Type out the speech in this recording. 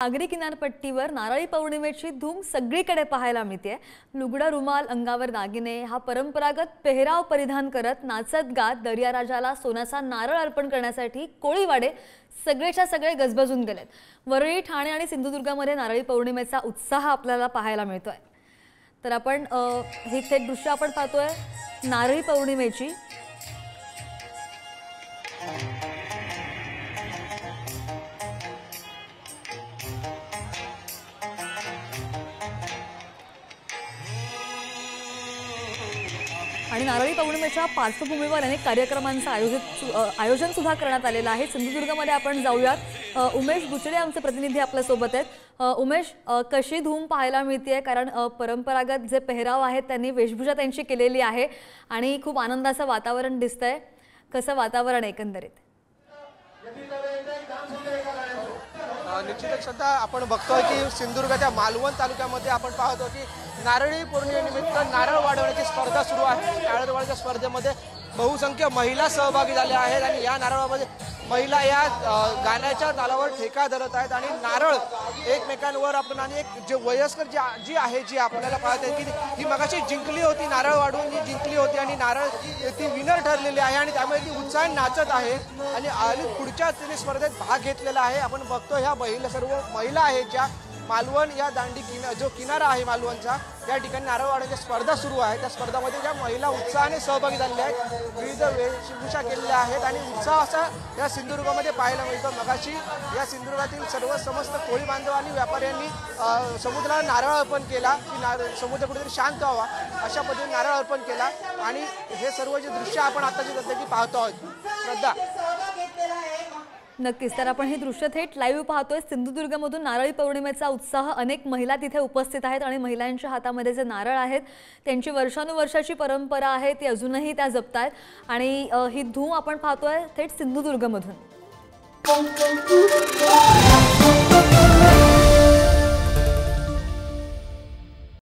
सागरी किनारपट्टीवर नारळी पौर्णिमेची धूम सगळीकडे पाहायला मिळते। लुगडा रुमाल, अंगावर दागिने हा परंपरागत पेहराव परिधान करत नाचत गात दर्याराजाला सोन्याचा नारळ अर्पण करण्यासाठी कोळीवाडे सगळेच्या सगळे गजबजून गेलेत। वरळी, ठाणे आणि सिंधुदुर्गामध्ये नारळी पौर्णिमेचा उत्साह आपल्याला पाहायला मिळतोय। तर आपण हे थेट दृश्य आपण पाहतोय नारळी पौर्णिमेची। आणि नारळी पौर्णिमेच्या पार्श्वभूमीवर अनेक कार्यक्रमांचं आयोजन सुद्धा करण्यात आलेलं आहे। सिंधुदुर्गमध्ये आपण जाऊयात। उमेश बुचडे आमचे प्रतिनिधी आपल्या सोबत आहेत। उमेश, कशी धूम पाहायला मिळते? कारण परंपरागत जे पेहराव आहेत त्यांनी वेशभूषा त्यांची केलेली आहे आणि खूप आनंदाचं वातावरण दिसतंय। कसं वातावरण एकंदरीत? निश्चितच सध्या आपण बघतोय की सिंधुदुर्गाच्या मालवण तालुक्यामध्ये आपण पाहतो की नारळी पौर्णिमेनिमित्त नारळ वाढवण्याची स्पर्धा सुरू आहे। नारळ वाढवण्याच्या स्पर्धेमध्ये बहुसंख्य महिला सहभागी झाल्या आहेत आणि या नारळामध्ये महिला या गाण्याच्या तालावर ठेका धरत आहेत आणि नारळ एकमेकांवर आपण आणि एक जे वयस्कर जी आहे जी आपल्याला पाहते की ही मगाशी जिंकली होती, नारळ वाढवून जी जिंकली होती आणि नारळ ती विनर ठरलेली आहे आणि त्यामुळे ती उत्साहाने नाचत आहे आणि पुढच्या तिने स्पर्धेत भाग घेतलेला आहे। आपण बघतो ह्या सर्व महिला आहेत ज्या मालवण या दांडी जो किनारा आहे मालवणचा त्या ठिकाणी नारळ वाढवण्याची स्पर्धा सुरू आहे। त्या स्पर्धामध्ये ज्या महिला उत्साहाने सहभागी झालेल्या आहेत, विविध वेशभूषा केलेल्या आहेत आणि उत्साह असा या सिंधुदुर्गामध्ये पाहायला मिळतो। मगाशी या सिंधुदुर्गातील सर्व समस्त कोळी बांधव आणि व्यापाऱ्यांनी समुद्राला नारळ अर्पण केला की समुद्र कुठेतरी शांत व्हावा अशा पद्धतीने नारळ अर्पण केला आणि हे सर्व जे दृश्य आपण आताची पद्धती पाहतो आहोत। श्रद्धा, नक्कीच, तर आपण हे दृश्य थेट लाईव्ह पाहतोय। सिंधुदुर्गमधून नारळी पौर्णिमेचा उत्साह, अनेक महिला तिथे उपस्थित आहेत आणि महिलांच्या हातामध्ये जे नारळ आहेत त्यांची वर्षानुवर्षाची परंपरा आहे ती अजूनही त्या जपतायत आणि ही धूम आपण पाहतोय थेट सिंधुदुर्गमधून।